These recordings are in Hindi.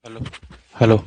हेलो। हेलो।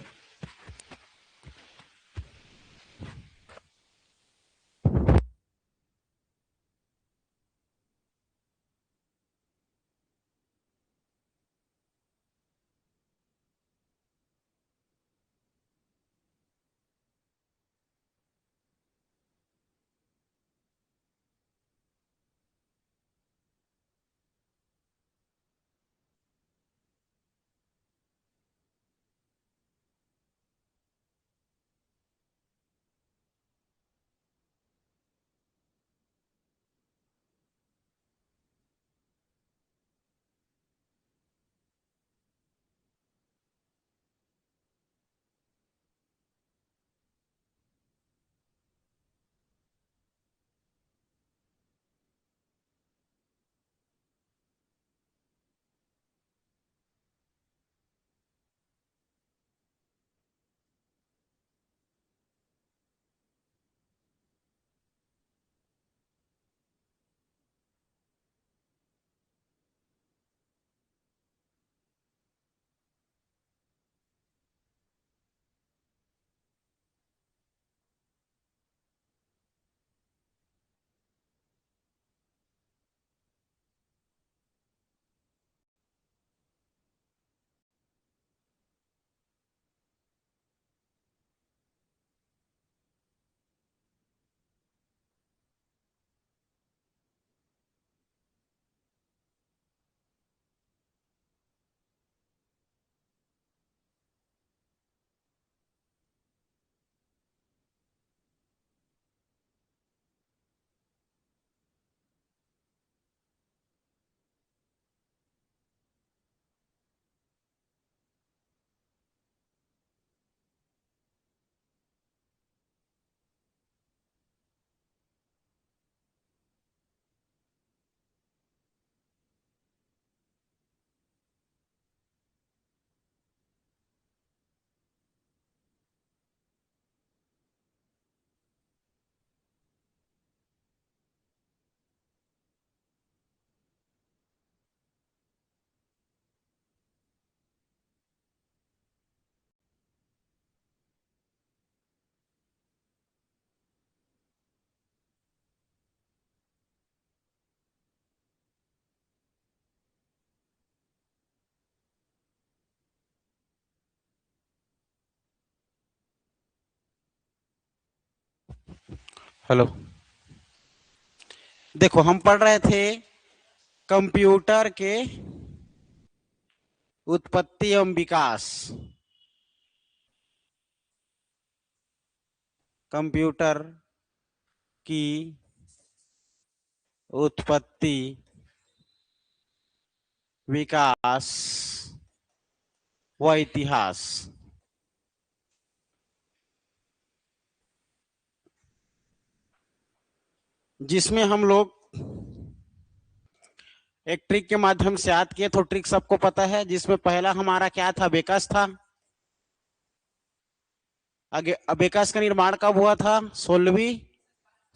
हेलो। देखो, हम पढ़ रहे थे कंप्यूटर के उत्पत्ति एवं विकास। कंप्यूटर की उत्पत्ति, विकास व इतिहास। जिसमें हम लोग एक ट्रिक के माध्यम से याद किए। तो ट्रिक सबको पता है, जिसमें पहला हमारा क्या था? अबेकस था। आगे अबेकस का निर्माण कब हुआ था? 16वीं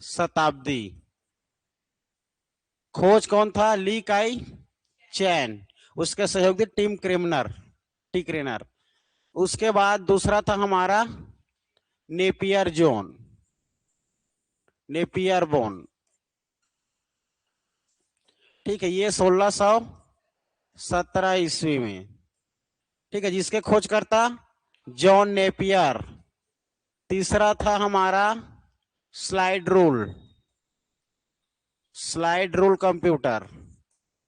शताब्दी। खोज कौन था? ली काई चैन। उसके सहयोगी टिम क्रेमनर, टी क्रेनर। उसके बाद दूसरा था हमारा नेपियर जोन, नेपियर बोन। ठीक है, ये 1617 ईस्वी में। ठीक है, जिसके खोज करता जॉन नेपियर। तीसरा था हमारा slide rule, slide rule computer.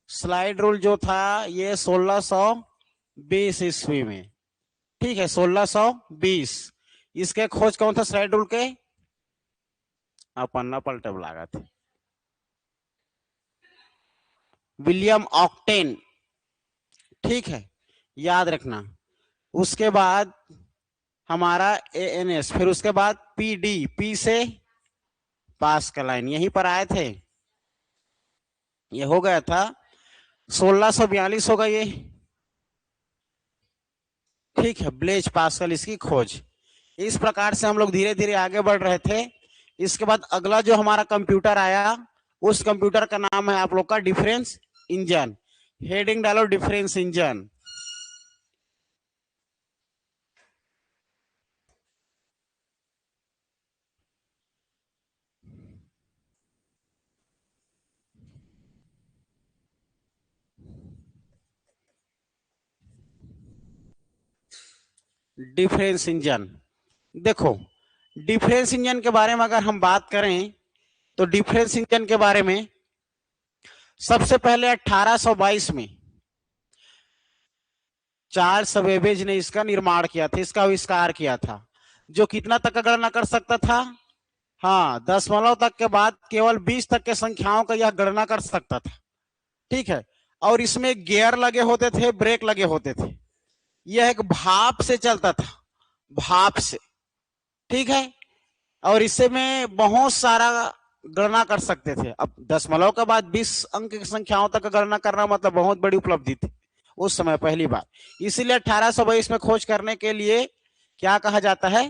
Slide rule जो था ये 1620 ईस्वी में। ठीक है, 1620। इसके खोज कौन था स्लाइड रूल के? पन्ना पलटे लागत विलियम ऑक्टेन। ठीक है, याद रखना। उसके बाद हमारा एएनएस, फिर उसके बाद पीडी, पी से पास का लाइन, यहीं पर आए थे। ये हो गया था 1642 होगा ये। ठीक है, ब्लेज पास्कल इसकी खोज। इस प्रकार से हम लोग धीरे धीरे आगे बढ़ रहे थे। इसके बाद अगला जो हमारा कंप्यूटर आया, उस कंप्यूटर का नाम है आप लोग का डिफरेंस इंजन। हेडिंग डालो डिफरेंस इंजन। Difference engine. देखो, डिफरेंस इंजन के बारे में अगर हम बात करें तो डिफरेंस इंजन के बारे में सबसे पहले 1822 में चार्ल्स बेबेज ने इसका निर्माण किया था, इसका आविष्कार किया था, जो कितना तक का गणना कर सकता था? हाँ, दशमलव तक के बाद केवल 20 तक के संख्याओं का यह गणना कर सकता था। ठीक है, और इसमें गियर लगे होते थे, ब्रेक लगे होते थे। यह एक भाप से चलता था, भाप से। ठीक है, और इससे में बहुत सारा गणना कर सकते थे। अब दशमलव के बाद 20 अंक की संख्याओं तक गणना करना मतलब बहुत बड़ी उपलब्धि थी उस समय, पहली बार। इसीलिए 1822 में खोज करने के लिए क्या कहा जाता है?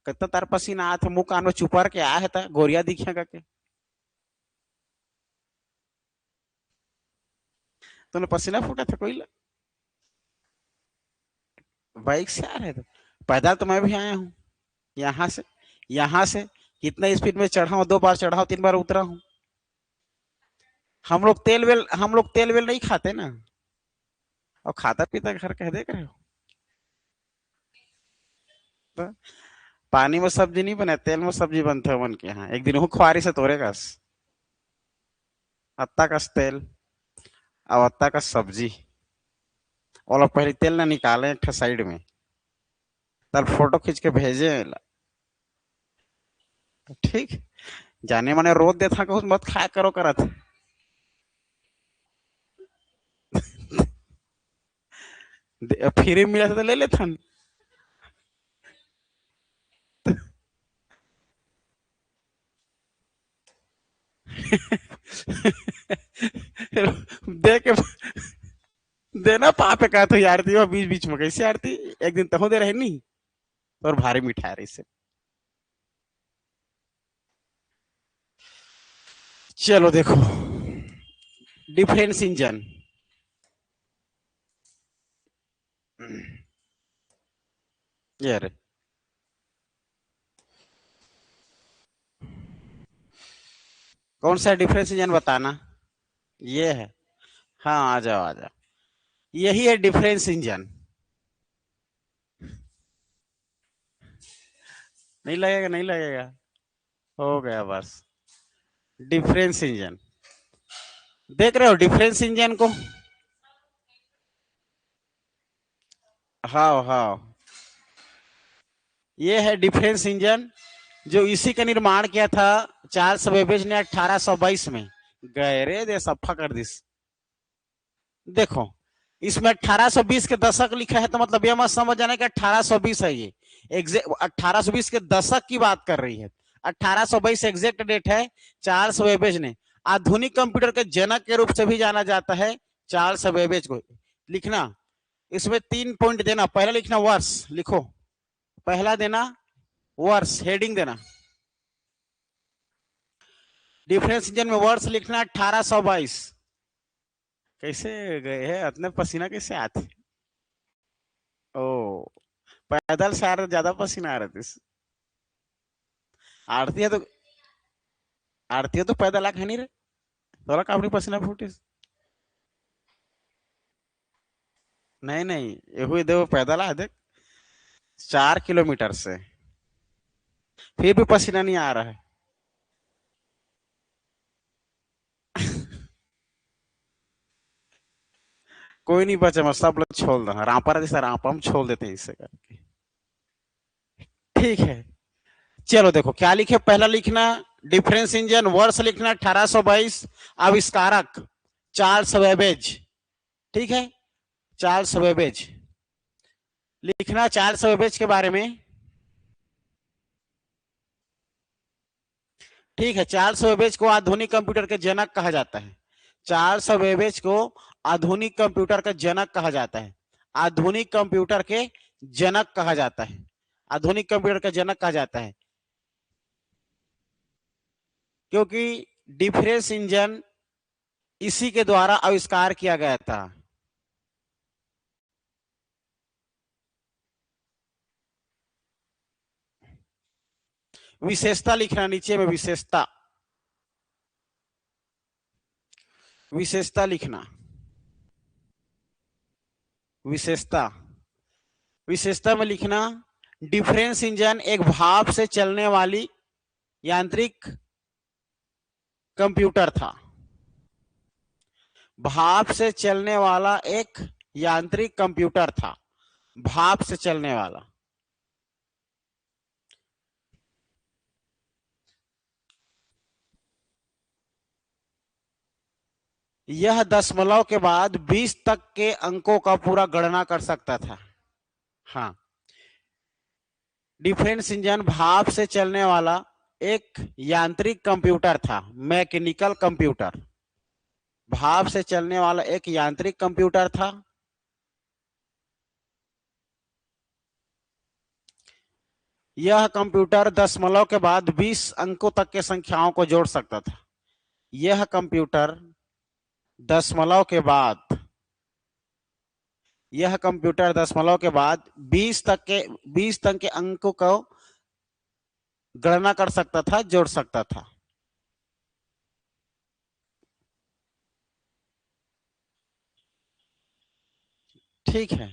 कितना तार पसीना आया था, मुंह कान में चुपर के आया था, गोरिया दिखेगा के तूने पसीना फूटा था कोई? बाइक से आ रहे थे? पैदल तो मैं भी आया हूँ, यहाँ से कितना स्पीड में चढ़ा हूँ, 2 बार चढ़ा हूँ, 3 बार उतरा हूँ। हम लोग तेल वेल नहीं खाते ना, और खाता पीता घर कह देख रहे हो तो? पानी में सब्जी नहीं बने, तेल में सब्जी बनते हो मन के यहाँ। एक दिन हूँ खुआरी से तोड़ेगा अत्ता का तेल और अत्ता का सब्जी, और लोग पहले तेल ना निकाले एक साइड में, तब फोटो खींच के भेजे। ठीक, जाने माने रोज देता को मत खाया करो करत। फ्री मिला था तो ले लेता। दे के देना पापे का तो यार थी, बीच बीच में कैसे यार थी, एक दिन तहो दे रहे नहीं, और भारी मिठा रही से। चलो देखो, डिफरेंस इंजन। यार कौन सा डिफरेंस इंजन बताना? ये है। हाँ, आ जाओ आ जाओ, यही है डिफरेंस इंजन। नहीं लगेगा, नहीं लगेगा, हो गया बस। डिफरेंस इंजन देख रहे हो, डिफरेंस इंजन को? हाँ हाँ, ये है डिफरेंस इंजन, जो इसी का निर्माण किया था चार्ल्स बेबेज ने 1822 में। गहरे दे सफा कर दिस। देखो, इसमें 1820 के दशक लिखा है, तो मतलब ये मत समझ जाना कि 1820 है ये। 1820 के दशक की बात कर रही है। 1822 एग्जैक्ट डेट है। चार्ल्स बेबेज ने, आधुनिक कंप्यूटर के जनक के रूप से भी जाना जाता है चार्ल्स बेबेज को। लिखना, इसमें 3 पॉइंट देना। पहला लिखना वर्ष, लिखो पहला देना वर्ष, हेडिंग देना। डिफरेंस इंजन में वर्ष लिखना 1822। कैसे गए हैं इतने पसीना, कैसे आते? ओ, पैदल से आ रहे, ज्यादा पसीना आ रहे थे। आरती है तो, आरती है तो पैदल आ नहीं रहे, थोड़ा का अपनी पसीना फूटे। नहीं नहीं, ये हुई देखो, पैदल आ देख, 4 किलोमीटर से, फिर भी पसीना नहीं आ रहा है। कोई नहीं बचे, मैं सब लोग छोड़ दो, रापा जैसा रापा हम छोड़ देते हैं इससे करके। ठीक है, चलो देखो क्या लिखे। पहला लिखना डिफरेंस इंजन, वर्ष लिखना 1822, आविष्कारक चार्ल्स बेबेज। ठीक है, चार्ल्स बेबेज लिखना, चार्ल्स बेबेज के बारे में। ठीक है, चार्ल्स बेबेज को आधुनिक कंप्यूटर के जनक कहा जाता है। चार्ल्स बेबेज को आधुनिक कंप्यूटर का जनक कहा जाता है। आधुनिक कंप्यूटर के जनक कहा जाता है। आधुनिक कंप्यूटर का जनक कहा जाता है, क्योंकि डिफरेंस इंजन इसी के द्वारा आविष्कार किया गया था। विशेषता लिखना नीचे में, विशेषता, विशेषता लिखना, विशेषता। विशेषता में लिखना, डिफरेंस इंजन एक भाप से चलने वाली यांत्रिक कंप्यूटर था। भाप से चलने वाला एक यांत्रिक कंप्यूटर था, भाप से चलने वाला। यह दशमलव के बाद 20 तक के अंकों का पूरा गणना कर सकता था। हाँ, डिफरेंस इंजन भाप से चलने वाला एक यांत्रिक कंप्यूटर था, मैकेनिकल कंप्यूटर। भाप से चलने वाला एक यांत्रिक कंप्यूटर था। यह कंप्यूटर दशमलव के बाद 20 अंकों तक के संख्याओं को जोड़ सकता था। यह कंप्यूटर दशमलव के बाद, यह कंप्यूटर दशमलव के बाद 20 तक के अंकों को गणना कर सकता था, जोड़ सकता था। ठीक है,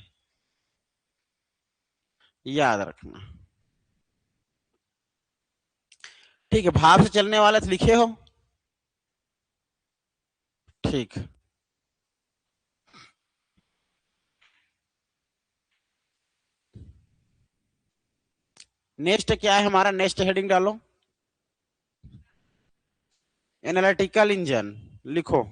याद रखना। ठीक है, भाप से चलने वाला तो लिखे हो। ठीक, नेक्स्ट क्या है हमारा, नेक्स्ट हेडिंग डालो, एनालिटिकल इंजन लिखो।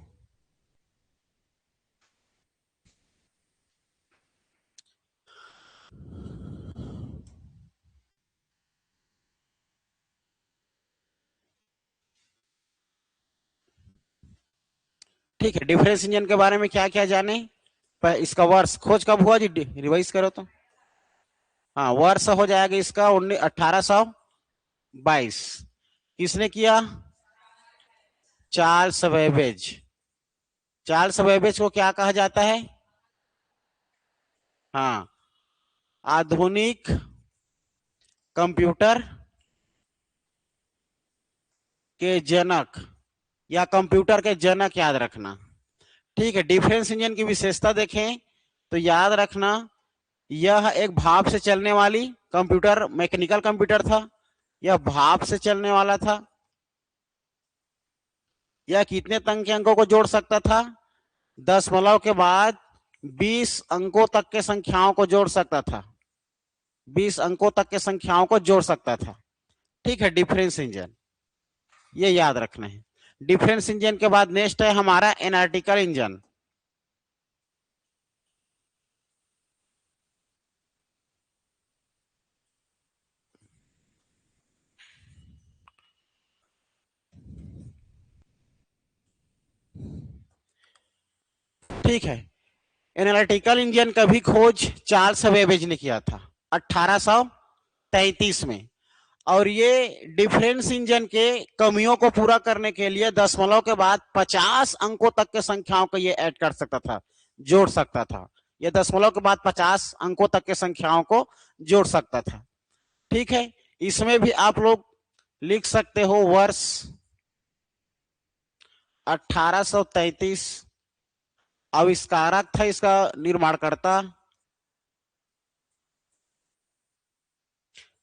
ठीक है, डिफरेंस इंजन के बारे में क्या क्या जाने, पर इसका वर्ष खोज कब हुआ जी, रिवाइज करो तो। हाँ, वर्ष हो जाएगा इसका 1822। किसने किया, चार्ल्स बेबेज। चार्ल्स बेबेज को क्या कहा जाता है, हाँ, आधुनिक कंप्यूटर के जनक या कंप्यूटर के जनक, याद रखना। ठीक है, डिफरेंस इंजन की विशेषता देखें तो याद रखना, यह एक भाप से चलने वाली कंप्यूटर, मैकेनिकल कंप्यूटर था। यह भाप से चलने वाला था। यह कितने तक के अंकों को जोड़ सकता था, दशमलव के बाद 20 अंकों तक के संख्याओं को जोड़ सकता था, 20 अंकों तक के संख्याओं को जोड़ सकता था। ठीक है, डिफरेंस इंजन, ये याद रखना है। डिफरेंस इंजन के बाद नेक्स्ट है हमारा एनालिटिकल इंजन। ठीक है, एनालिटिकल इंजन का भी खोज चार्ल्स बेबेज ने किया था 1833 में। और ये डिफरेंस इंजन के कमियों को पूरा करने के लिए दशमलव के बाद 50 अंकों तक के संख्याओं को ये ऐड कर सकता था, जोड़ सकता था। ये दशमलव के बाद 50 अंकों तक के संख्याओं को जोड़ सकता था। ठीक है, इसमें भी आप लोग लिख सकते हो वर्ष 1833, आविष्कारक था इसका, निर्माणकर्ता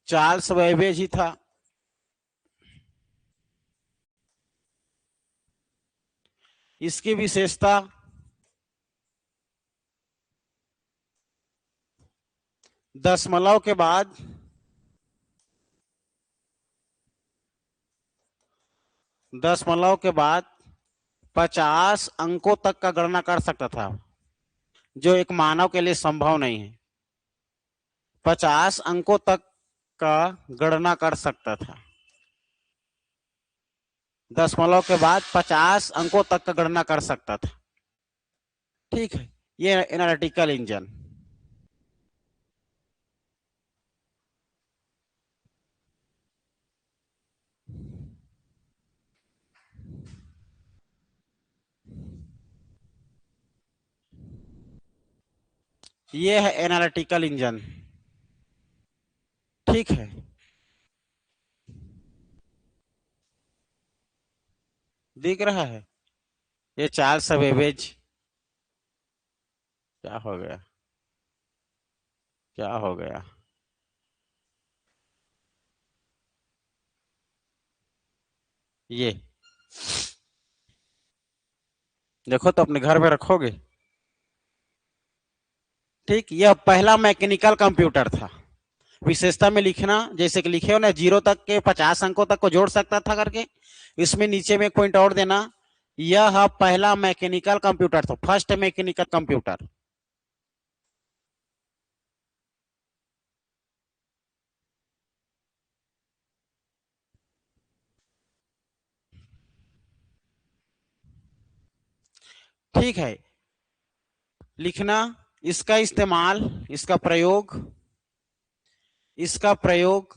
चार्ल्स बेबेज ही था। इसकी विशेषता, दशमलव के बाद 50 अंकों तक का गणना कर सकता था, जो एक मानव के लिए संभव नहीं है। 50 अंकों तक का गणना कर सकता था, दशमलव के बाद 50 अंकों तक का गणना कर सकता था। ठीक है, ये एनालिटिकल इंजन। ये है एनालिटिकल इंजन। ठीक है, दिख रहा है, ये चार्ल्स बेबेज। क्या हो गया, क्या हो गया? ये देखो तो अपने घर में रखोगे। ठीक, यह पहला मैकेनिकल कंप्यूटर था। विशेषता में लिखना, जैसे कि लिखे हो ना, 0 तक के 50 अंकों तक को जोड़ सकता था करके, इसमें नीचे में एक पॉइंट और देना, यह पहला मैकेनिकल कंप्यूटर था, फर्स्ट मैकेनिकल कंप्यूटर। ठीक है, लिखना, इसका इस्तेमाल, इसका प्रयोग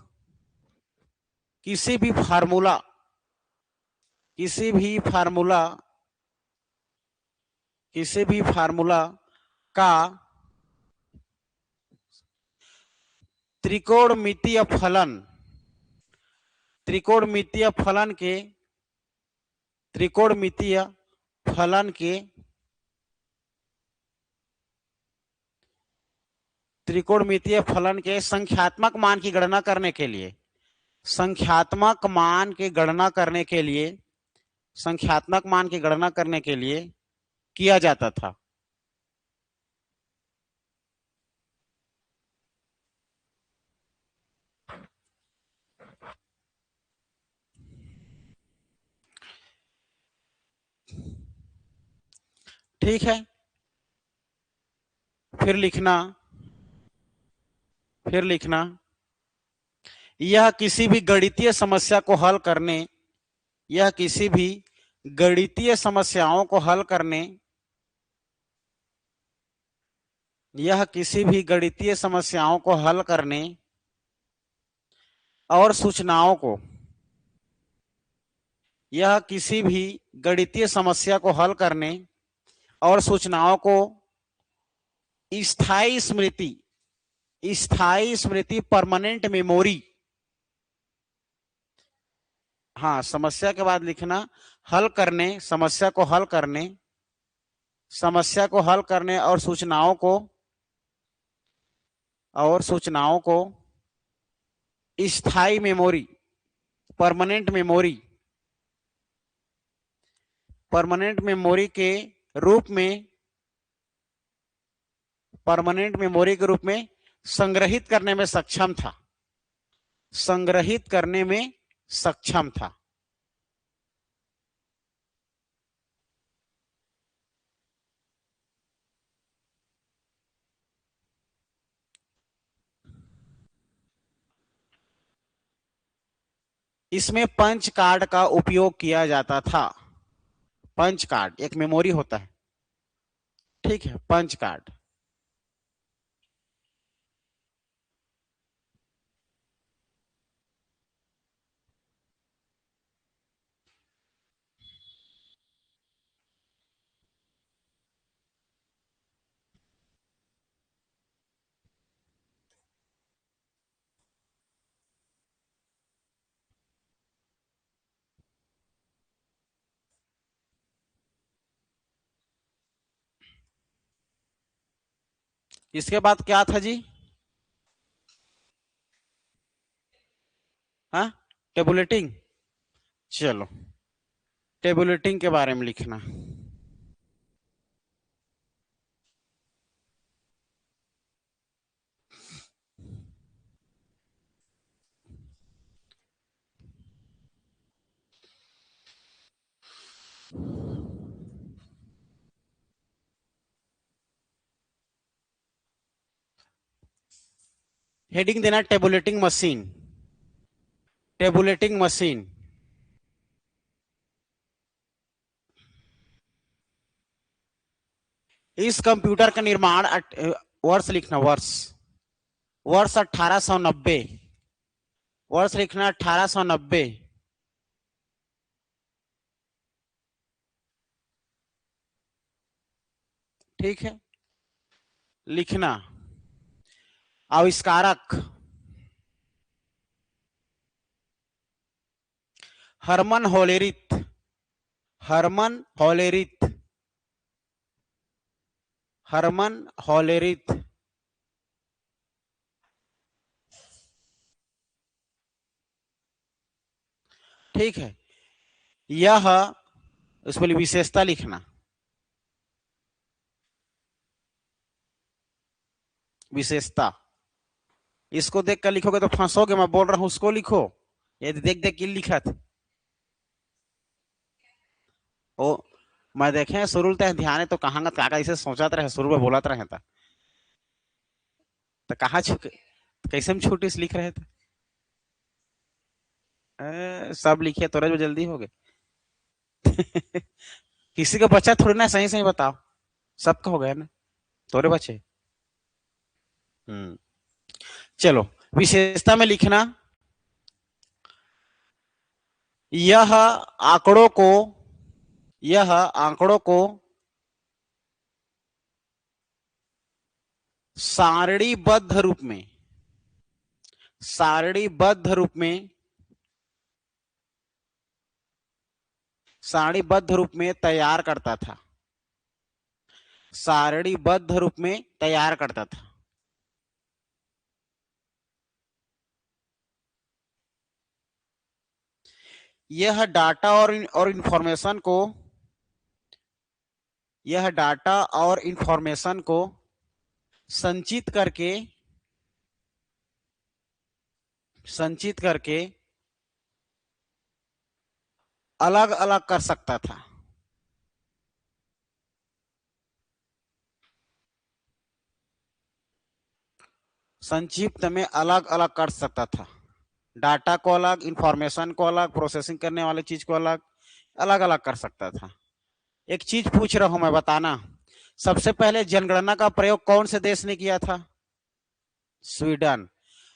किसी भी फार्मूला किसी भी फार्मूला किसी भी फार्मूला का त्रिकोणमितीय फलन त्रिकोणमितीय फलन के त्रिकोणमितीय फलन के त्रिकोणमितीय फलन के संख्यात्मक मान की गणना करने के लिए संख्यात्मक मान की गणना करने के लिए संख्यात्मक मान की गणना करने के लिए किया जाता था। ठीक है, फिर लिखना फिर लिखना यह किसी भी गणितीय समस्या को हल करने यह किसी भी गणितीय समस्याओं को हल करने यह किसी भी गणितीय समस्याओं को हल करने और सूचनाओं को यह किसी भी गणितीय समस्या को हल करने और सूचनाओं को स्थायी स्मृति परमानेंट मेमोरी, हाँ, समस्या के बाद लिखना हल करने समस्या को हल करने और सूचनाओं को स्थायी मेमोरी, परमानेंट मेमोरी के रूप में संग्रहित करने में सक्षम था। इसमें पंच कार्ड का उपयोग किया जाता था। पंच कार्ड एक मेमोरी होता है, ठीक है, पंच कार्ड। इसके बाद क्या था जी? हाँ, टेबुलेटिंग। चलो, टेबुलेटिंग के बारे में लिखना। हेडिंग देना टेबुलेटिंग मशीन। इस कंप्यूटर का निर्माण वर्ष लिखना, वर्ष 1890, वर्ष लिखना 1890। ठीक है, लिखना आविष्कारक Herman Hollerith. Herman Hollerith Herman Hollerith ठीक है। यह, उसमें विशेषता लिखना, विशेषता। इसको देख कर लिखोगे तो फंसोगे, मैं बोल रहा हूं उसको लिखो। ये देख देख के लिखा था ओ। मैं देखे शुरू तक ध्यान है तो कहाँ का इसे सोचा रहे, शुरू में बोला रहे था तो कहाँ छुके, कैसे हम छोटे से लिख रहे थे। सब लिखे तो में जल्दी हो गए। किसी का बच्चा थोड़ी ना, सही सही बताओ, सबका हो गया ना, तोरे बच्चे। हम्म। चलो, विशेषता में लिखना, यह आंकड़ों को, यह आंकड़ों को सारणीबद्ध रूप में, सारणीबद्ध रूप में, सारणीबद्ध रूप में तैयार करता था, सारणीबद्ध रूप में तैयार करता था। यह डाटा और इंफॉर्मेशन को, यह डाटा और इंफॉर्मेशन को संचित करके, संचित करके अलग अलग कर सकता था। संक्षिप्त में अलग अलग कर सकता था, डाटा को अलग, इंफॉर्मेशन को अलग, प्रोसेसिंग करने वाली चीज को अलग, अलग अलग कर सकता था। एक चीज पूछ रहा हूं मैं, बताना, सबसे पहले जनगणना का प्रयोग कौन से देश ने किया था? स्वीडन।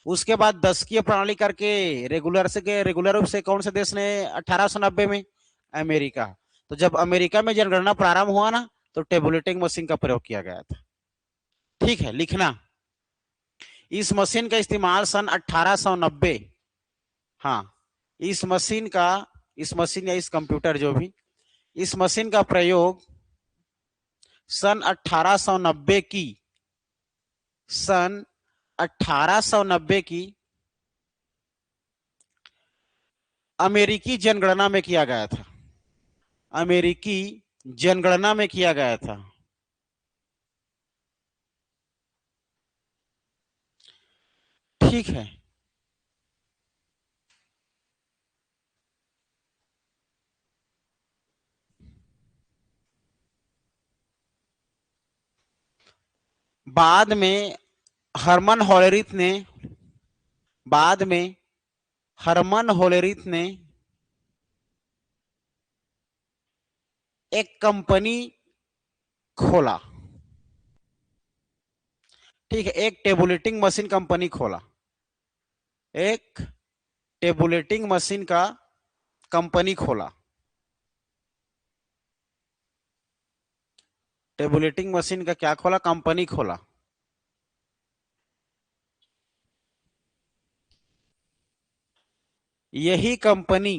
उसके बाद दशकीय प्रणाली करके रेगुलर रूप से कौन से देश ने 1890 में? अमेरिका। तो जब अमेरिका में जनगणना प्रारंभ हुआ ना, तो टेबुलेटिंग मशीन का प्रयोग किया गया था। ठीक है, लिखना, इस मशीन का इस्तेमाल सन 1890, हाँ, इस मशीन का, इस मशीन या इस कंप्यूटर जो भी, इस मशीन का प्रयोग सन 1890 की, सन 1890 की अमेरिकी जनगणना में किया गया था, अमेरिकी जनगणना में किया गया था। ठीक है। बाद में हरमन होलेरिथ ने, बाद में हरमन होलेरिथ ने एक कंपनी खोला। ठीक है, एक टेबुलेटिंग मशीन कंपनी खोला, एक टेबुलेटिंग मशीन का कंपनी खोला, टेबुलेटिंग मशीन का क्या खोला? कंपनी खोला। यही कंपनी,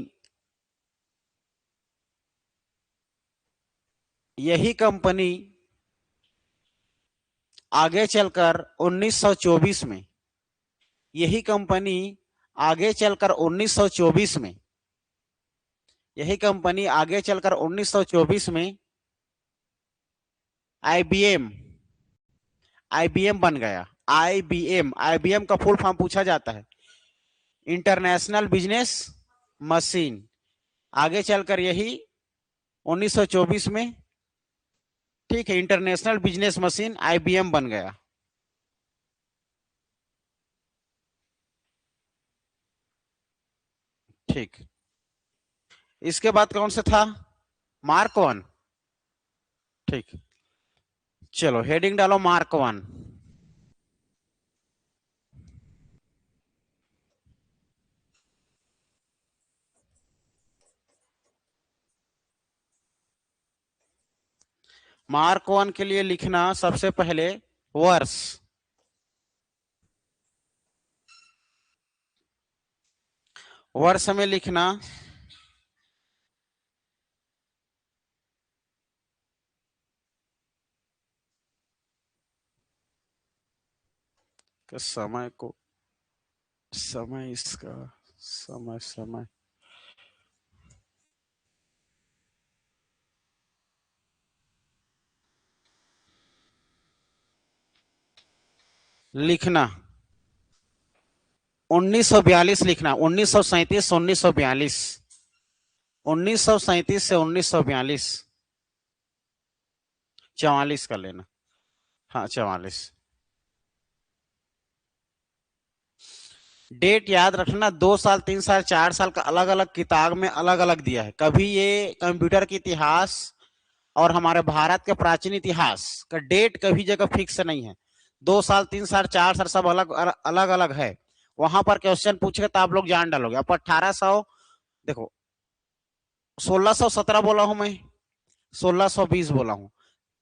यही कंपनी आगे चलकर 1924 में, यही कंपनी आगे चलकर 1924 में, यही कंपनी आगे चलकर 1924 में आईबीएम, आईबीएम बन गया। आईबीएम, आईबीएम का फुल फॉर्म पूछा जाता है, इंटरनेशनल बिजनेस मशीन। आगे चलकर यही 1924 में, ठीक है, इंटरनेशनल बिजनेस मशीन आईबीएम बन गया। ठीक, इसके बाद कौन सा था? Mark one. ठीक, चलो हेडिंग डालो मार्क वन। मार्क वन के लिए लिखना सबसे पहले वर्ष, वर्ष में लिखना कि समय को, समय इसका, समय समय लिखना 1942 लिखना, 1937 1942, 1937 से 1942, 44 कर लेना। हाँ 44। डेट याद रखना, 2 साल 3 साल 4 साल का अलग अलग किताब में अलग अलग दिया है। कभी ये कंप्यूटर के इतिहास और हमारे भारत के प्राचीन इतिहास का डेट कभी जगह फिक्स नहीं है। 2 साल 3 साल 4 साल सब अलग अलग अलग है। वहां पर क्वेश्चन पूछेगा तो आप लोग जान डालोगे। अब 1800, देखो 1617 बोला हूं मैं, 1620 बोला हूं,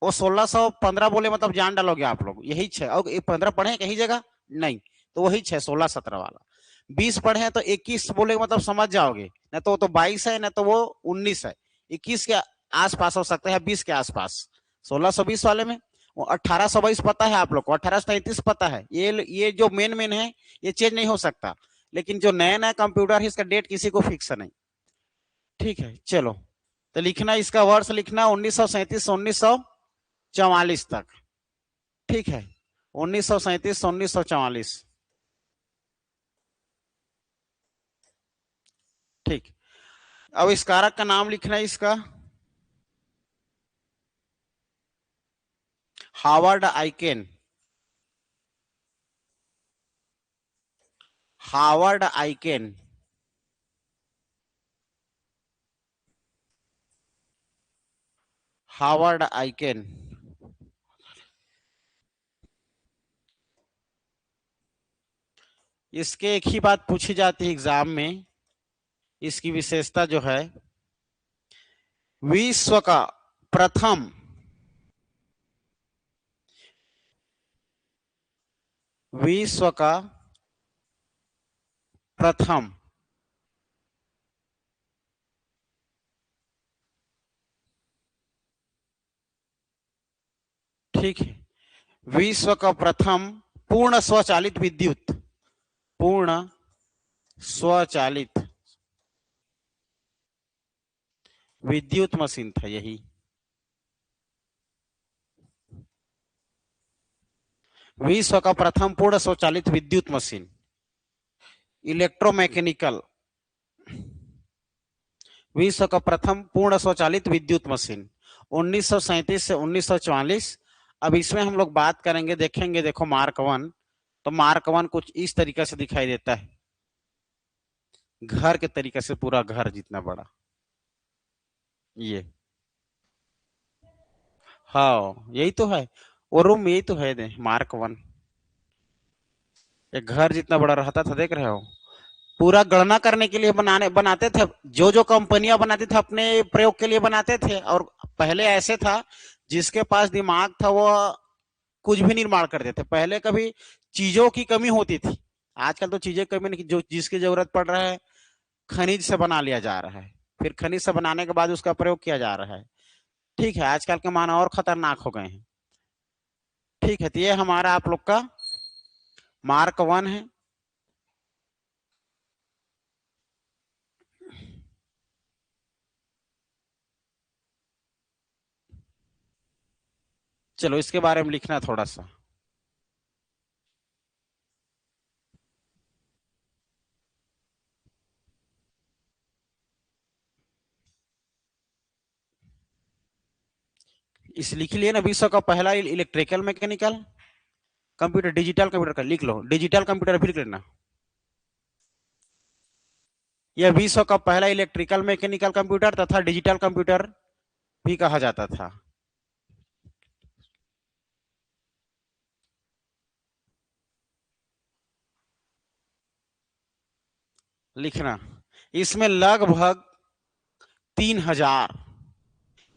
वो 1615 बोले मतलब जान डालोगे आप लोग, यही 6 और 15 पढ़े कहीं जगह नहीं, तो वही 6 16 17 वाला। 20 पढ़े तो 21 बोले मतलब समझ जाओगे, ना तो वो तो 22 है ना तो वो 19 है, 21 के आसपास हो सकता है, 20 के आसपास। 1620 वाले में वो 1822 पता है आप लोग को, 1833 पता है, ये जो मेन मेन है ये चेंज नहीं हो सकता। लेकिन जो नया नया कंप्यूटर है इसका डेट किसी को फिक्स नहीं। ठीक है चलो, तो लिखना इसका वर्ष लिखना 1937 1944 तक। ठीक है 1937 1944। ठीक, अब इस कारक का नाम लिखना है इसका, Howard Aiken. Howard Aiken, Howard Aiken. इसके एक ही बात पूछी जाती है एग्जाम में, इसकी विशेषता जो है, विश्व का प्रथम, विश्व का प्रथम ठीक है, विश्व का प्रथम पूर्ण स्वचालित विद्युत, पूर्ण स्वचालित विद्युत मशीन था यही। विश्व का प्रथम पूर्ण स्वचालित विद्युत मशीन, इलेक्ट्रोमैकेनिकल, विश्व का प्रथम पूर्ण स्वचालित विद्युत मशीन 1937 से 1944। अब इसमें हम लोग बात करेंगे, देखेंगे, देखो मार्क वन, तो मार्क वन कुछ इस तरीके से दिखाई देता है, घर के तरीके से, पूरा घर जितना बड़ा ये। हाँ यही तो है, वो रूम यही तो है, दे मार्क वन, एक घर जितना बड़ा रहता था, देख रहे हो। पूरा गणना करने के लिए बनाते थे, जो जो कंपनियां बनाती थे अपने प्रयोग के लिए बनाते थे। और पहले ऐसे था, जिसके पास दिमाग था वो कुछ भी निर्माण करते थे। पहले कभी चीजों की कमी होती थी, आजकल तो चीजें कमी नहीं, जो जिसकी जरूरत पड़ रहा है खनिज से बना लिया जा रहा है, फिर खनिज से बनाने के बाद उसका प्रयोग किया जा रहा है। ठीक है, आजकल के मानव और खतरनाक हो गए हैं। ठीक है, तो ये हमारा आप लोग का मार्क वन है। चलो इसके बारे में लिखना थोड़ा सा। इस लिख लिए ना, विश्व का पहला electrical mechanical computer, digital computer का लिख लो, डिजिटल कंप्यूटर भी लिख लेना। यह विश्व का पहला इलेक्ट्रिकल मैकेनिकल कंप्यूटर तथा डिजिटल कंप्यूटर भी कहा जाता था। लिखना, इसमें लगभग 3000,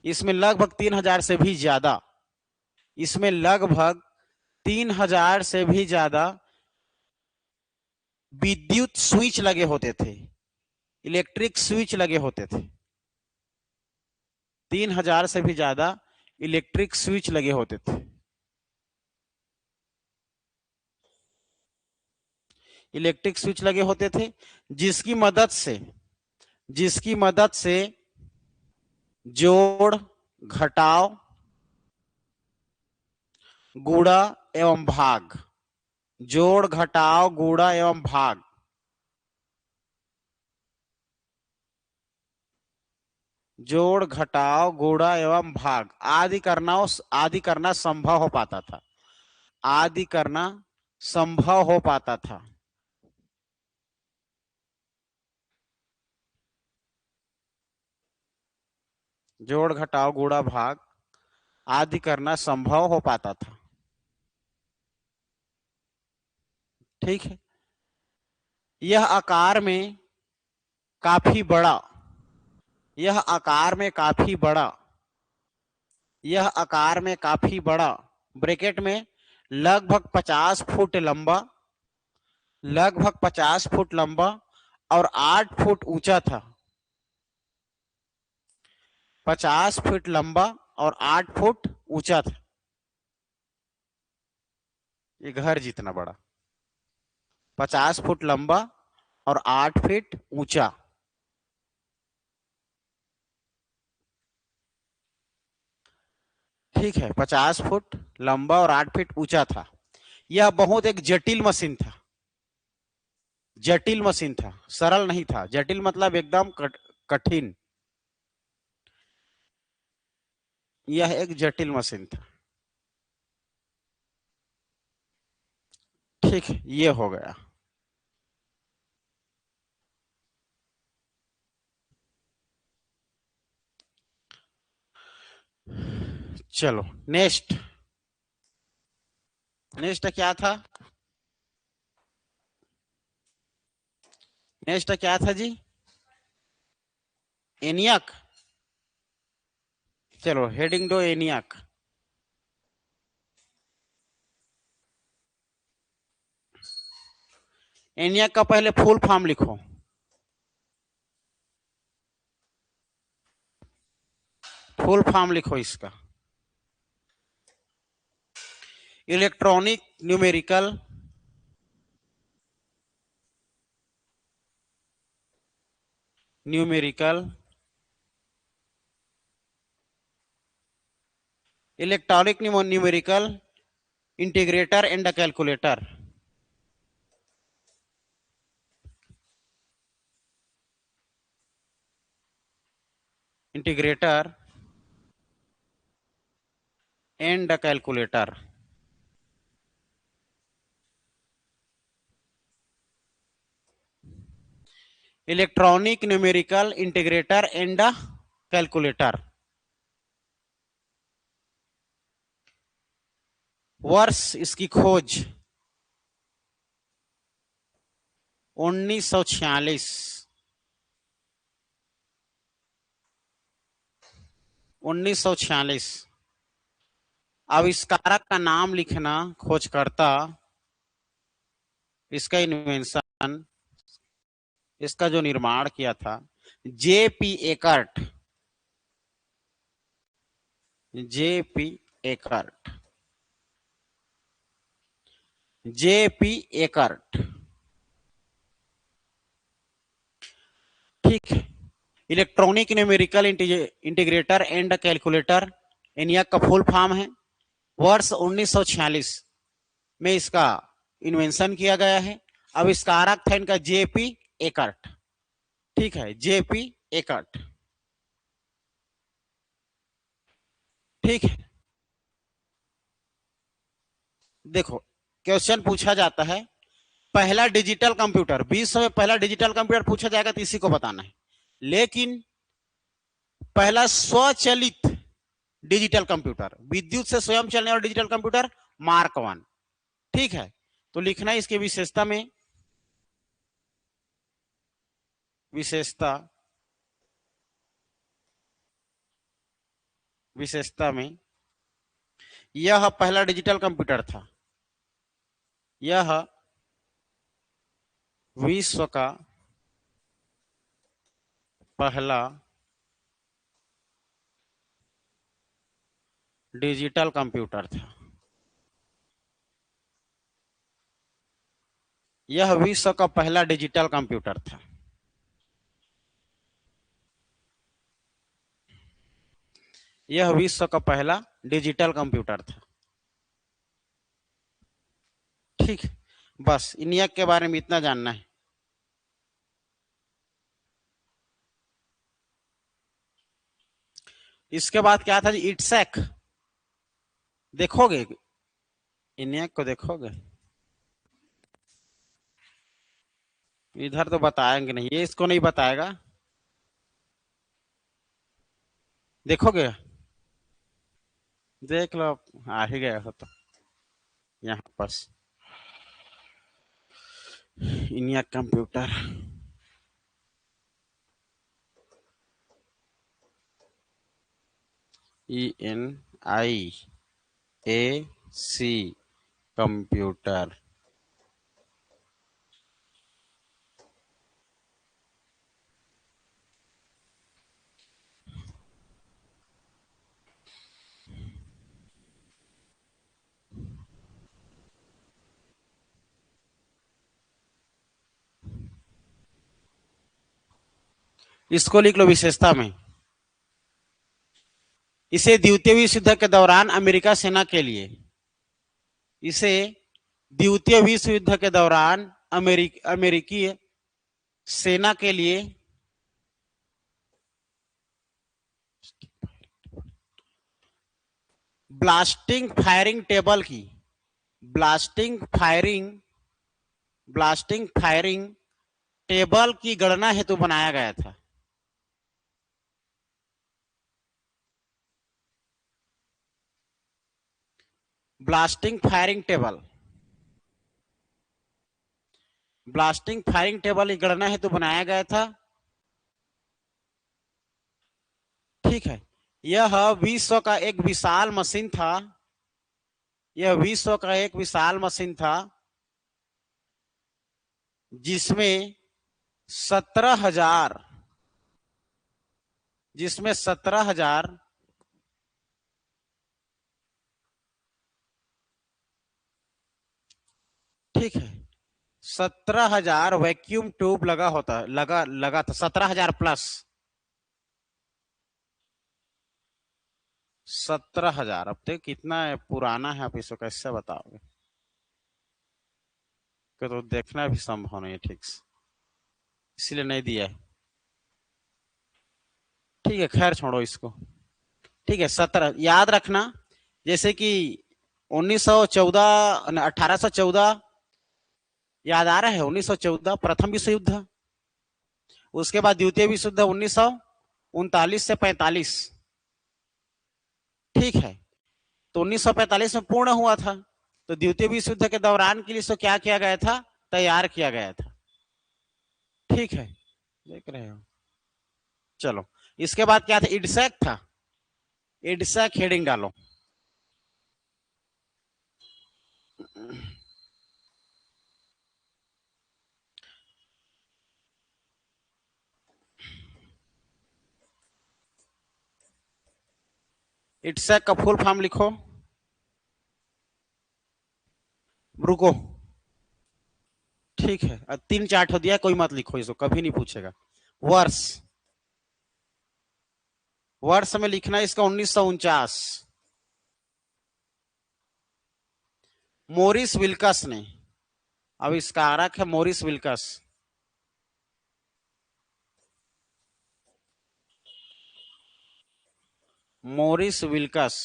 इसमें लगभग 3000 से भी ज्यादा, इसमें लगभग 3000 से भी ज्यादा विद्युत स्विच लगे होते थे, इलेक्ट्रिक स्विच लगे होते थे। 3000 से भी ज्यादा इलेक्ट्रिक स्विच लगे होते थे, इलेक्ट्रिक स्विच लगे होते थे, जिसकी मदद से, जिसकी मदद से जोड़, घटाव, गुणा एवं भाग, जोड़ घटाव गुणा एवं भाग, जोड़ घटाव गुणा एवं भाग आदि करना संभव हो पाता था, आदि करना संभव हो पाता था। जोड़ घटाव गुणा भाग आदि करना संभव हो पाता था। ठीक है। यह आकार में काफी बड़ा, यह आकार में काफी बड़ा, यह आकार में काफी बड़ा, ब्रैकेट में लगभग 50 फुट लंबा, लगभग 50 फुट लंबा और 8 फुट ऊंचा था। 50 फुट लंबा और 8 फुट ऊंचा था। ये घर जितना बड़ा, 50 फुट लंबा और 8 फीट ऊंचा। ठीक है, 50 फुट लंबा और 8 फीट ऊंचा था। यह बहुत एक जटिल मशीन था, जटिल मशीन था, सरल नहीं था। जटिल मतलब एकदम कठिन। यह एक जटिल मशीन था। ठीक है, ये हो गया। चलो नेक्स्ट, नेक्स्ट क्या था? नेक्स्ट क्या था जी? एनियक। चलो हेडिंग दो एनियक। एनियक का पहले फुल फॉर्म लिखो। फुल फॉर्म लिखो इसका। Electronic numerical numerical electronic numerical integrator and calculator. Integrator and calculator. Electronic numerical integrator and calculator. वर्ष इसकी खोज 1946। 1946। आविष्कारक का नाम लिखना, खोजकर्ता, इसका इन्वेंशन, इसका जो निर्माण किया था, JP Eckert. JP Eckert. JP Eckert. ठीक है। Electronic numerical integrator and calculator, ENIAC का फुल फॉर्म है। वर्ष 1946 में इसका इन्वेंशन किया गया है। आविष्कारक था इनका जेपी एकर्ट। ठीक है, जेपी एकर्ट। ठीक है। देखो क्वेश्चन पूछा जाता है, पहला डिजिटल कंप्यूटर, विश्व में पहला डिजिटल कंप्यूटर पूछा जाएगा तो इसी को बताना है। लेकिन पहला स्वचालित डिजिटल कंप्यूटर, विद्युत से स्वयं चलने वाला डिजिटल कंप्यूटर, मार्क 1। ठीक है, तो लिखना है इसकी विशेषता में, विशेषता, विशेषता में यह पहला डिजिटल कंप्यूटर था। यह विश्व का पहला डिजिटल कंप्यूटर था। यह विश्व का पहला डिजिटल कंप्यूटर था। यह विश्व का पहला डिजिटल कंप्यूटर था। ठीक। बस इनियक के बारे में इतना जानना है। इसके बाद क्या था जी, इटसेक, देखोगे इनियक को देखोगे? इधर तो बताएंगे नहीं, ये इसको नहीं बताएगा, देखोगे? देख लो, आ ही गया हो तो यहाँ पास इनियक कंप्यूटर। ENIAC computer. इसको लिख लो विशेषता में। इसे द्वितीय विश्व युद्ध के दौरान अमेरिका सेना के लिए, इसे द्वितीय विश्व युद्ध के दौरान अमेरिकी सेना के लिए ब्लास्टिंग फायरिंग टेबल की, ब्लास्टिंग फायरिंग टेबल की गणना हेतु बनाया गया था। ब्लास्टिंग फायरिंग टेबल की गणना हेतु बनाया गया था। ठीक है, यह विश्व का एक विशाल मशीन था, यह विश्व का एक विशाल मशीन था जिसमें 17,000 ठीक है, 17,000 वैक्यूम ट्यूब लगा था, 17,000 प्लस 17,000। अब तक कितना पुराना है, आप इसको कैसे बताओगे? तो देखना भी संभव नहीं है ठीक से, इसलिए नहीं दिया है। ठीक है, खैर छोड़ो इसको। ठीक है, 17 याद रखना, जैसे कि 1914 1814 याद आ रहा है, 1914 प्रथम विश्व युद्ध, उसके बाद द्वितीय विश्व युद्ध 1939 से 45। ठीक है, तो 1945 में पूर्ण हुआ था, तो द्वितीय विश्व युद्ध के दौरान के लिए इसको क्या किया गया था, तैयार किया गया था। ठीक है, देख रहे हो? चलो, इसके बाद क्या था, इडसेक था, इडसेक हेडिंग डालो। इडसेक का फुल फॉर्म लिखो। रुको, ठीक है, 3 4 हो दिया, कोई मत लिखो इसको, कभी नहीं पूछेगा। वर्ष, वर्ष में लिखना इसका 1949। मोरिस विल्कस ने, आविष्कारक है मोरिस विल्कस। Morris Wilkes.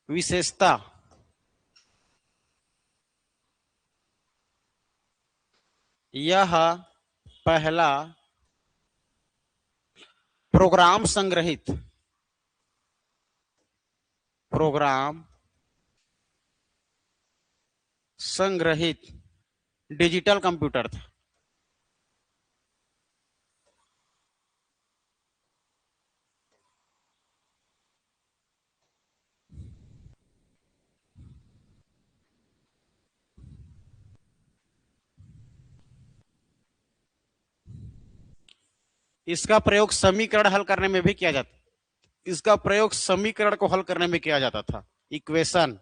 विशेषता, यह पहला प्रोग्राम संग्रहित डिजिटल कंप्यूटर था। इसका प्रयोग समीकरण हल करने में भी किया जाता, इसका प्रयोग समीकरण को हल करने में किया जाता था, इक्वेशन,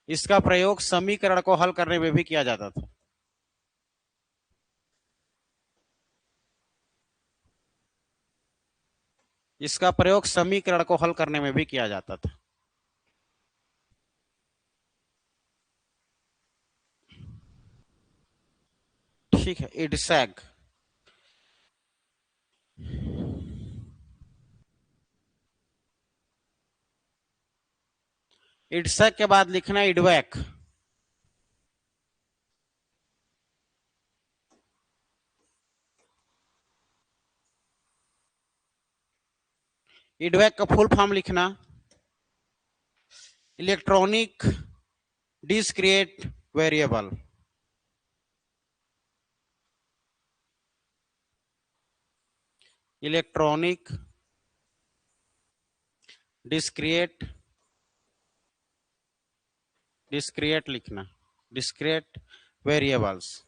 इसका प्रयोग समीकरण को हल करने में भी किया जाता था। इसका प्रयोग समीकरण को हल करने में भी किया जाता था। ठीक है, इडसैक। इडसैक के बाद लिखना इडवैक। इडवैक का फुल फॉर्म लिखना electronic discrete variable. Electronic discrete लिखना, डिस्क्रीट वेरिएबल्स।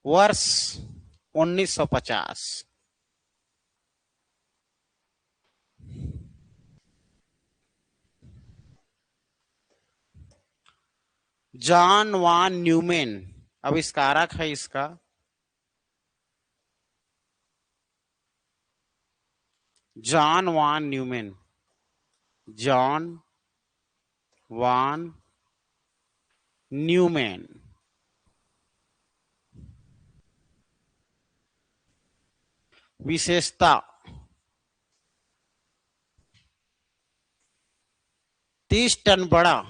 वर्ष 1950। जॉन वान न्यूमैन आविष्कारक है इसका। जॉन वान न्यूमैन, जॉन वान न्यूमैन। विशेषता 30 टन बड़ा,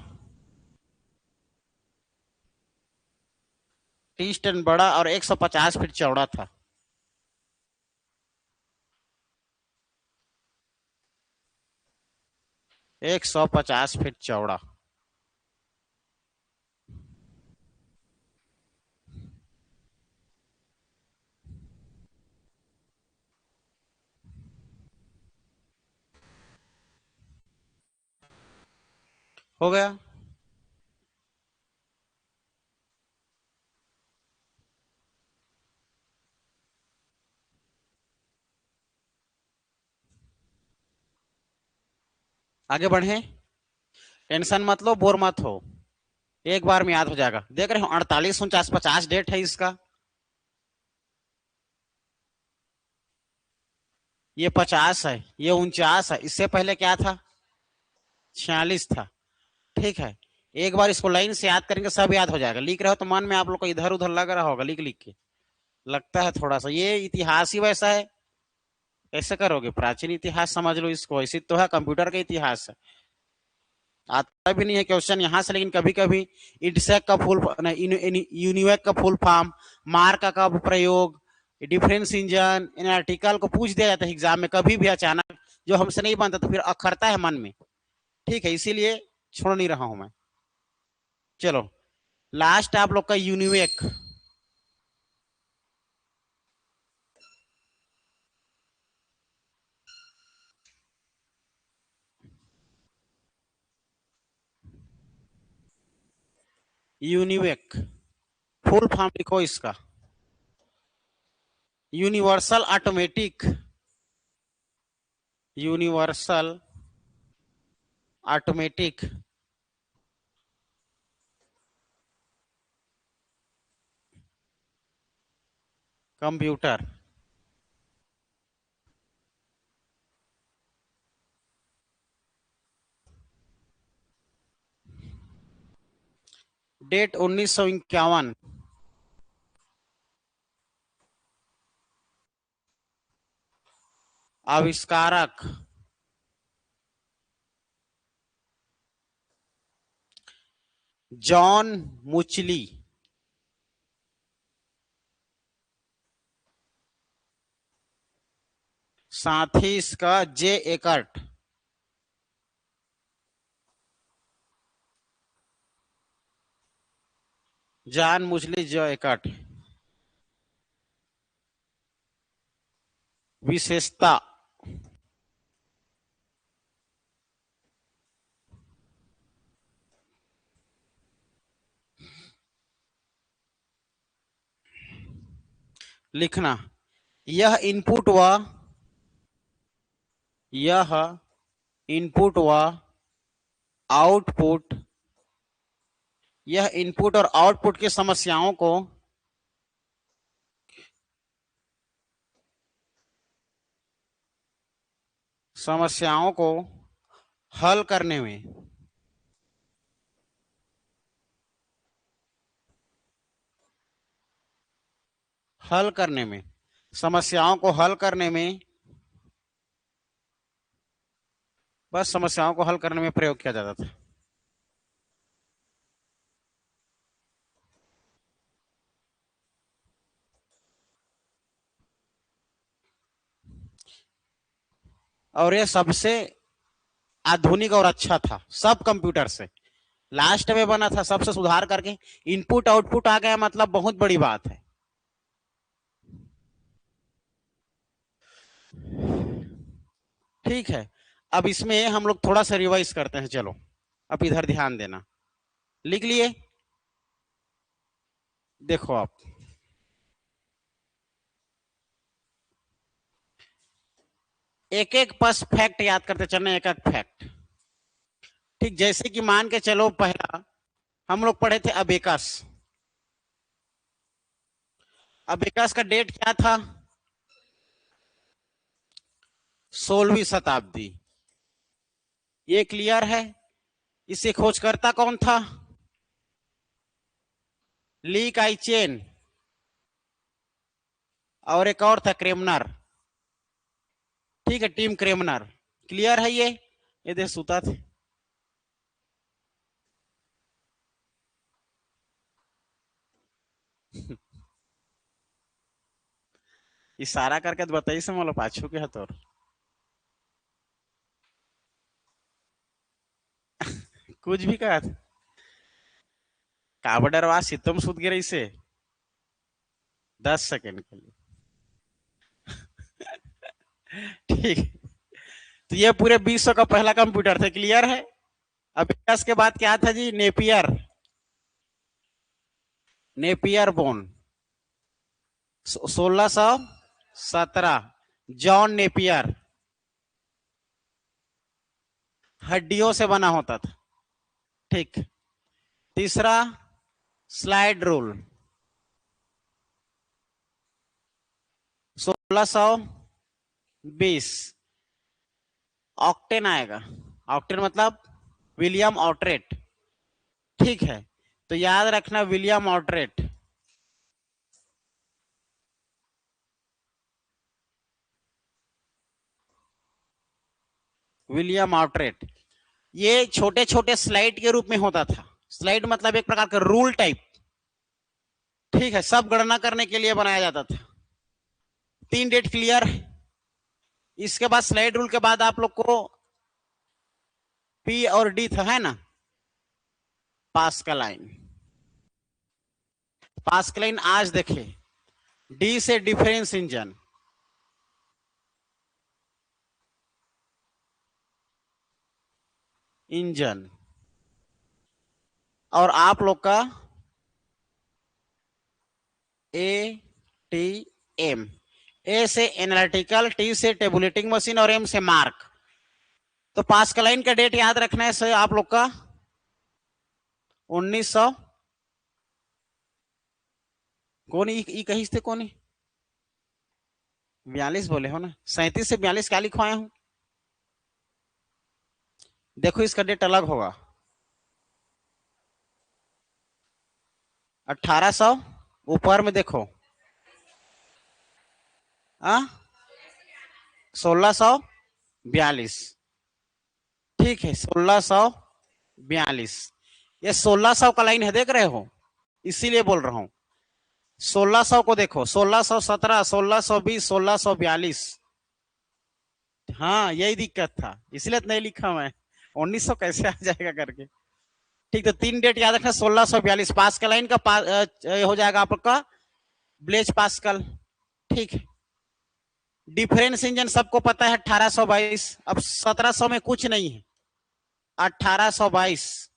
30 टन बड़ा और 150 फीट चौड़ा था। एक 150 फीट चौड़ा। हो गया। आगे बढ़े, टेंशन मत लो, बोर मत हो, एक बार में याद हो जाएगा। देख रहे हो 48 49 50 डेट है इसका। ये 50 है, ये 49 है, इससे पहले क्या था? 46 था। ठीक है, एक बार इसको लाइन से याद करेंगे सब याद हो जाएगा। लिख रहे हो तो मन में आप लोग को इधर उधर लग रहा होगा लिख लिख के, लगता है थोड़ा सा ये इतिहास ही वैसा है। कैसे करोगे? प्राचीन इतिहास समझ लो इसको, ऐसी तो है कंप्यूटर का इतिहास है। आता भी नहीं है क्वेश्चन यहाँ से, लेकिन कभी कभी इडसेक का फुल, यूनिवेक का फुल फॉर्म, मार्क का प्रयोग, डिफरेंस इंजन, इन आर्टिकल को पूछ दिया जाता है एग्जाम में कभी भी अचानक, जो हमसे नहीं बनता तो फिर अखरता है मन में। ठीक है, इसीलिए छोड़ नहीं रहा हूं मैं। चलो लास्ट आप लोग का यूनिवेक। यूनिवेक फुल फॉर्म लिखो इसका, universal automatic, universal automatic computer. Date 1951। आविष्कारक जॉन मुचली। साथ ही इसका J Eckert. John Mauchly J Eckert. विशेषता लिखना, यह इनपुट व आउटपुट यह इनपुट और आउटपुट की समस्याओं को हल करने में समस्याओं को हल करने में बस समस्याओं को हल करने में प्रयोग किया जाता था। और यह सबसे आधुनिक और अच्छा था सब कंप्यूटर से। लास्ट में बना था, सबसे सुधार करके इनपुट आउटपुट आ गया, मतलब बहुत बड़ी बात है। ठीक है, अब इसमें हम लोग थोड़ा सा रिवाइज करते हैं। चलो अब इधर ध्यान देना, लिख लिए? देखो आप, एक एक बस फैक्ट याद करते चलना, एक एक फैक्ट। ठीक, जैसे कि मान के चलो, पहला हम लोग पढ़े थे अबेकस। अबेकस का डेट क्या था? 16वीं शताब्दी। ये क्लियर है? इसे खोजकर्ता कौन था? ली काई चेन, और एक और था क्रेमनर। ठीक है, टीम क्रेमनर। क्लियर है? ये देख सूता थे। इशारा करके तो बताइए से मोलो पाछू के हतोर। कुछ भी कहा था। काबडरवा सितम सूद गिरे इसे 10 सेकंड के लिए। ठीक, तो ये पूरे विश्व का पहला कंप्यूटर था। क्लियर है? अब इसके बाद क्या था जी? Napier, Napier bone 1617। John Napier, हड्डियों से बना होता था। ठीक, तीसरा स्लाइड रूल 1620। ऑक्टेन आएगा, ऑक्टेन मतलब विलियम ऑटरेट। ठीक है, तो याद रखना विलियम ऑटरेट। विलियम ऑटरेट, ये छोटे छोटे स्लाइड के रूप में होता था। स्लाइड मतलब एक प्रकार का रूल टाइप। ठीक है, सब गणना करने के लिए बनाया जाता था। 3 डेट क्लियर है? इसके बाद स्लाइड रूल के बाद आप लोग को पी और डी था, है ना? पास्कलाइन, पास्कलाइन आज देखे। डी से डिफरेंस इंजन, इंजन। और आप लोग का ए टी एम, ए से एनालिटिकल, टी से टेबुलेटिंग मशीन और एम से मार्क। तो पास्कलाइन का डेट याद रखना है आप लोग का 1900 कौन कहीं थे कौन? 42 बोले हो ना? 37 से 42 क्या लिखवाया हूं? देखो इसका डेट अलग होगा। 1800 ऊपर में देखो, 1642। ठीक है, 1642। ये 1600 का लाइन है, देख रहे हो? इसीलिए बोल रहा हूं। 1600 को देखो, 1617, 1620, 1642। हाँ, यही दिक्कत था, इसलिए नहीं लिखा मैं। 1900 कैसे आ जाएगा करके। ठीक, तो 3 डेट याद रखना। 1642 पास्कल लाइन का हो जाएगा आपका ब्लेज पास्कल। ठीक है, डिफरेंस इंजन सबको पता है 1822। अब 1700 में कुछ नहीं है, 1822।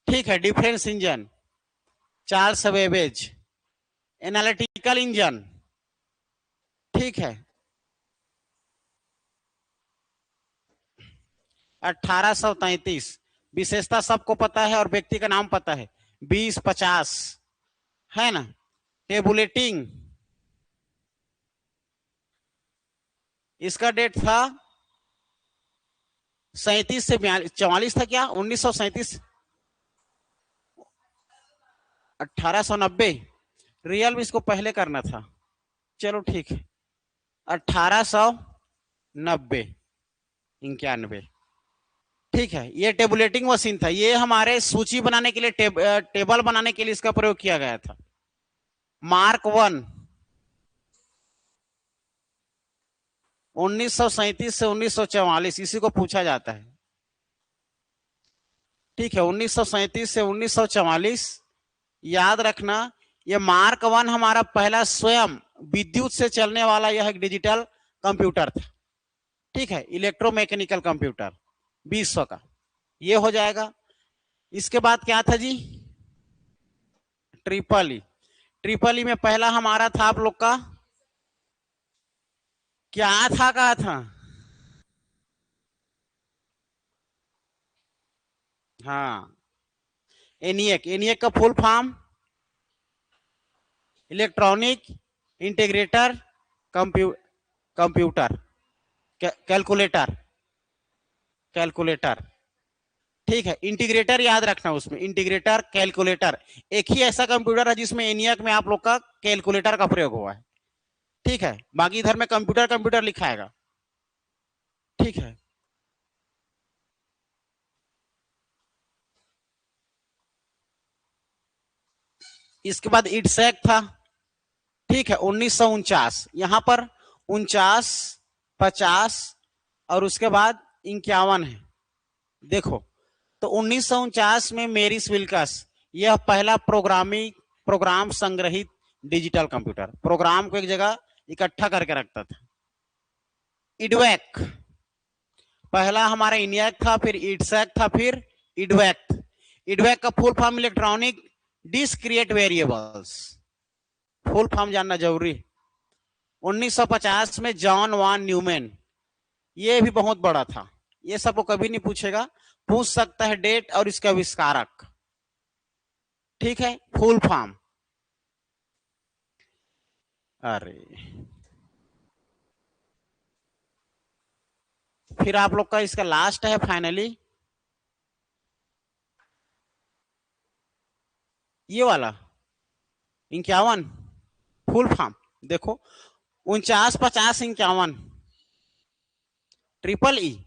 ठीक है, difference engine, Charles Babbage. Analytical engine, ठीक है, 1833। विशेषता सबको पता है और व्यक्ति का नाम पता है, 20, 50, है ना। टेबुलेटिंग, इसका डेट था 37 से 44 था क्या, 1937, 1890। रियल में इसको पहले करना था, चलो ठीक है, 1890, 91, ठीक है। ये टेबुलेटिंग मशीन था, ये हमारे सूची बनाने के लिए, टेबल बनाने के लिए इसका प्रयोग किया गया था। मार्क 1 1937 से 1944, इसी को पूछा जाता है, ठीक है। 1937 से 1944 याद रखना। ये मार्क 1 हमारा पहला स्वयं विद्युत से चलने वाला यह एक डिजिटल कंप्यूटर था, ठीक है, इलेक्ट्रोमैकेनिकल कंप्यूटर, 20 का, ये हो जाएगा। इसके बाद क्या था जी, ट्रिपल ई। ट्रिपल ई में पहला हमारा था आप लोग का, क्या था, कहा था, हाँ, एनिएक। एनिएक का full form electronic integrator computer, calculator, calculator, ठीक है। इंटीग्रेटर याद रखना, उसमें इंटीग्रेटर, कैलकुलेटर, एक ही ऐसा कंप्यूटर है जिसमें एनियाक में आप लोग का कैलकुलेटर का प्रयोग हुआ है, ठीक है। बाकी इधर में कंप्यूटर कंप्यूटर लिखा है, ठीक है। इसके बाद इटसेक था, ठीक है, 1949। यहां पर 49, 50 और उसके बाद 51 है, देखो। तो 1949 में मेरिस विल्कस, यह पहला प्रोग्राम संग्रहित डिजिटल कंप्यूटर, प्रोग्राम को एक जगह इकट्ठा करके रखता था। इडवैक, पहला हमारा इनियक था, फिर इटसैक था, फिर इडवैक। इडवैक का full form electronic discrete variables, full form जानना जरूरी। 1950 में जॉन वान न्यूमैन, ये भी बहुत बड़ा था, ये सबको कभी नहीं पूछेगा, पूछ सकता है डेट और इसका आविष्कारक, ठीक है, फुल फॉर्म। अरे फिर आप लोग का इसका लास्ट है फाइनली, ये वाला 51, फुल फॉर्म देखो, 49, 50, 51, ट्रिपल ई।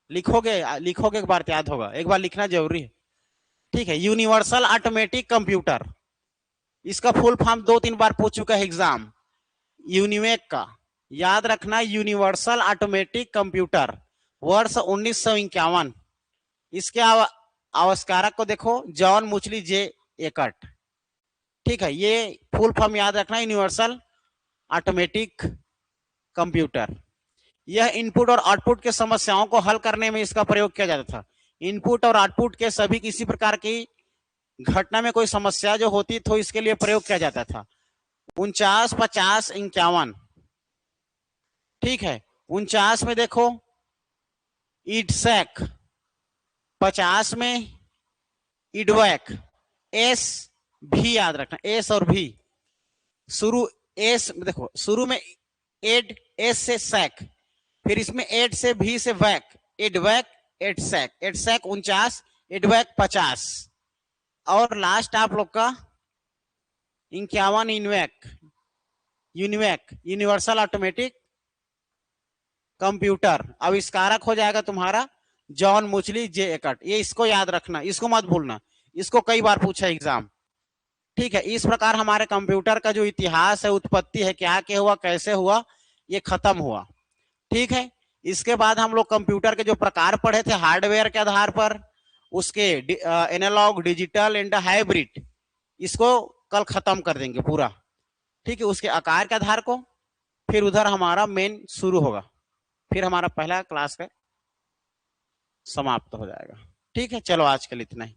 लिखोगे लिखोगे एक बार याद होगा, एक बार लिखना जरूरी है, ठीक है। यूनिवर्सल ऑटोमेटिक कंप्यूटर, इसका फुल फॉर्म 2-3 बार पूछ चुका है एग्जाम, यूनिवेक का, याद रखना, यूनिवर्सल ऑटोमेटिक कंप्यूटर, वर्ष 1951। इसके आविष्कारक को देखो, जॉन मुचली जे एकट, ठीक है। ये फुल फॉर्म याद रखना, यूनिवर्सल ऑटोमेटिक कंप्यूटर। यह इनपुट और आउटपुट के समस्याओं को हल करने में इसका प्रयोग किया जाता था। इनपुट और आउटपुट के सभी किसी प्रकार की घटना में कोई समस्या जो होती तो इसके लिए प्रयोग किया जाता था। 49, 50, 51, ठीक है। 49 में देखो इडसैक, 50 में इडवैक, एस भी याद रखना, एस और भी शुरू, एस देखो शुरू में एड, एस से सैक, फिर इसमें एड से भी से वैक, एडवैक, एडसैक, एडसैक 49, एडवैक 50 और लास्ट आप लोग का 51 इनवैक, यूनिवैक, यूनिवर्सल ऑटोमेटिक कंप्यूटर। आविष्कारक हो जाएगा तुम्हारा जॉन मुचली जे एकट, ये इसको याद रखना, इसको मत भूलना, इसको कई बार पूछा एग्जाम, ठीक है। इस प्रकार हमारे कंप्यूटर का जो इतिहास है, उत्पत्ति है, क्या क्या हुआ, कैसे हुआ, ये खत्म हुआ, ठीक है। इसके बाद हम लोग कंप्यूटर के जो प्रकार पढ़े थे हार्डवेयर के आधार पर, उसके एनालॉग, डिजिटल एंड हाइब्रिड, इसको कल खत्म कर देंगे पूरा, ठीक है। उसके आकार के आधार को, फिर उधर हमारा मेन शुरू होगा, फिर हमारा पहला क्लास का समाप्त हो जाएगा, ठीक है। चलो आज के लिए इतना ही।